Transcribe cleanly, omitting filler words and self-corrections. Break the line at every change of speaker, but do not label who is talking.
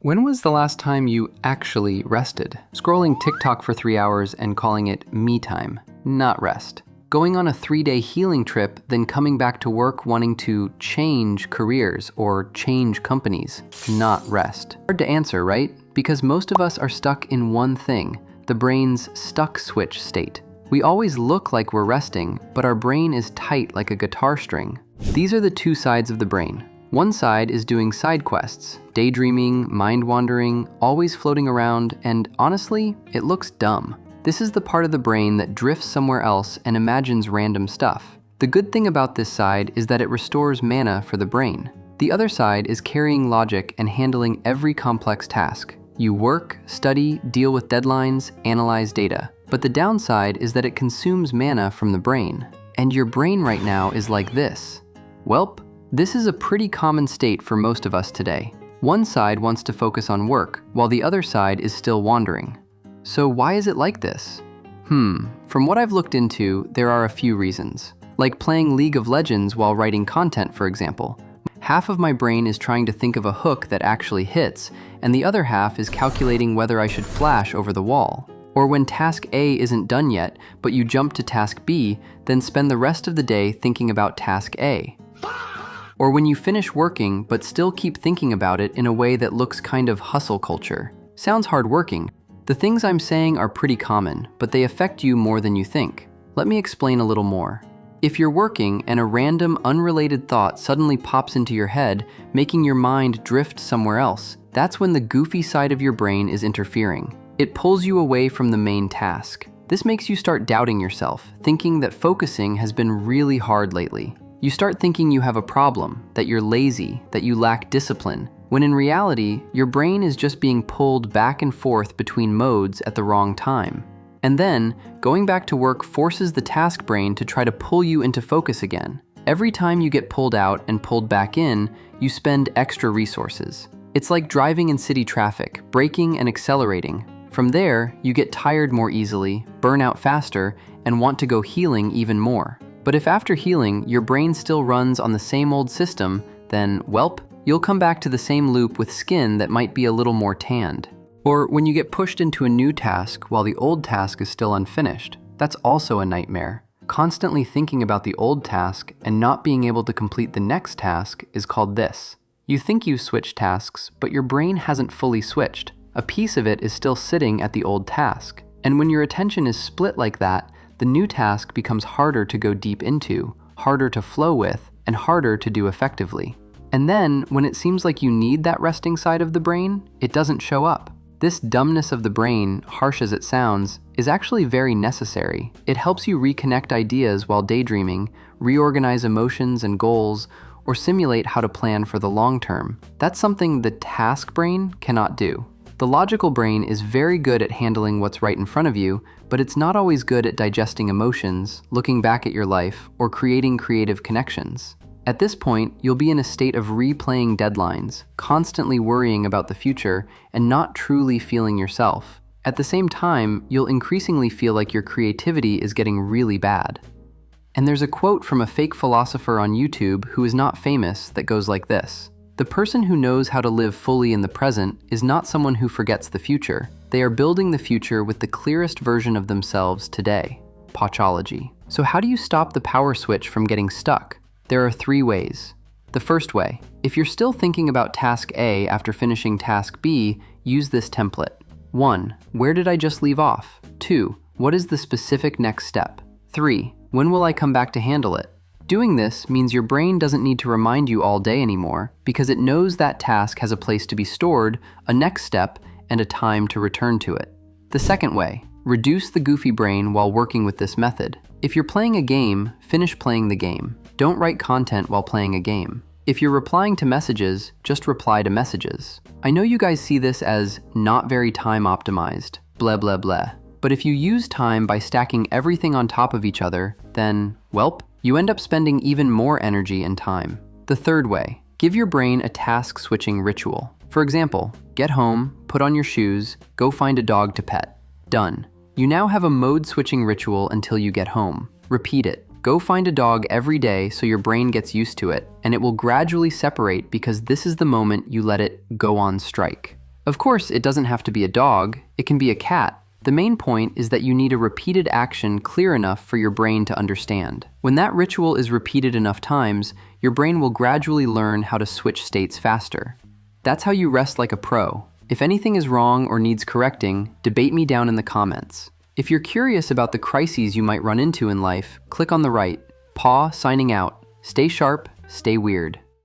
When was the last time you actually rested? Scrolling TikTok for 3 hours and calling it me time, not rest. Going on a 3-day healing trip, then coming back to work wanting to change careers or change companies, not rest. Hard to answer, right? Because most of us are stuck in one thing, the brain's stuck switch state. We always look like we're resting, but our brain is tight like a guitar string. These are the two sides of the brain. One side is doing side quests, daydreaming, mind-wandering, always floating around, and honestly, it looks dumb. This is the part of the brain that drifts somewhere else and imagines random stuff. The good thing about this side is that it restores mana for the brain. The other side is carrying logic and handling every complex task. You work, study, deal with deadlines, analyze data. But the downside is that it consumes mana from the brain. And your brain right now is like this. Welp. This is a pretty common state for most of us today. One side wants to focus on work, while the other side is still wandering. So why is it like this? From what I've looked into, there are a few reasons. Like playing League of Legends while writing content, for example. Half of my brain is trying to think of a hook that actually hits, and the other half is calculating whether I should flash over the wall. Or when task A isn't done yet, but you jump to task B, then spend the rest of the day thinking about task A. Or when you finish working, but still keep thinking about it in a way that looks kind of hustle culture. Sounds hardworking. The things I'm saying are pretty common, but they affect you more than you think. Let me explain a little more. If you're working and a random, unrelated thought suddenly pops into your head, making your mind drift somewhere else, that's when the goofy side of your brain is interfering. It pulls you away from the main task. This makes you start doubting yourself, thinking that focusing has been really hard lately. You start thinking you have a problem, that you're lazy, that you lack discipline, when in reality, your brain is just being pulled back and forth between modes at the wrong time. And then, going back to work forces the task brain to try to pull you into focus again. Every time you get pulled out and pulled back in, you spend extra resources. It's like driving in city traffic, braking and accelerating. From there, you get tired more easily, burn out faster, and want to go healing even more. But if after healing, your brain still runs on the same old system, then, welp, you'll come back to the same loop with skin that might be a little more tanned. Or when you get pushed into a new task while the old task is still unfinished, that's also a nightmare. Constantly thinking about the old task and not being able to complete the next task is called this. You think you've switched tasks, but your brain hasn't fully switched. A piece of it is still sitting at the old task. And when your attention is split like that, the new task becomes harder to go deep into, harder to flow with, and harder to do effectively. And then, when it seems like you need that resting side of the brain, it doesn't show up. This dumbness of the brain, harsh as it sounds, is actually very necessary. It helps you reconnect ideas while daydreaming, reorganize emotions and goals, or simulate how to plan for the long term. That's something the task brain cannot do. The logical brain is very good at handling what's right in front of you, but it's not always good at digesting emotions, looking back at your life, or creating creative connections. At this point, you'll be in a state of replaying deadlines, constantly worrying about the future, and not truly feeling yourself. At the same time, you'll increasingly feel like your creativity is getting really bad. And there's a quote from a fake philosopher on YouTube who is not famous that goes like this. The person who knows how to live fully in the present is not someone who forgets the future. They are building the future with the clearest version of themselves today. Pawchology. So how do you stop the power switch from getting stuck? There are 3 ways. The first way, if you're still thinking about task A after finishing task B, use this template. 1. Where did I just leave off? 2. What is the specific next step? 3. When will I come back to handle it? Doing this means your brain doesn't need to remind you all day anymore because it knows that task has a place to be stored, a next step, and a time to return to it. The second way, reduce the goofy brain while working with this method. If you're playing a game, finish playing the game. Don't write content while playing a game. If you're replying to messages, just reply to messages. I know you guys see this as not very time optimized, blah blah blah. But if you use time by stacking everything on top of each other, then, welp, you end up spending even more energy and time. The third way, give your brain a task switching ritual. For example, get home, put on your shoes, go find a dog to pet. Done. You now have a mode switching ritual until you get home. Repeat it. Go find a dog every day so your brain gets used to it, and it will gradually separate because this is the moment you let it go on strike. Of course, it doesn't have to be a dog, it can be a cat. The main point is that you need a repeated action clear enough for your brain to understand. When that ritual is repeated enough times, your brain will gradually learn how to switch states faster. That's how you rest like a pro. If anything is wrong or needs correcting, debate me down in the comments. If you're curious about the crises you might run into in life, click on the right. Paw signing out. Stay sharp, stay weird.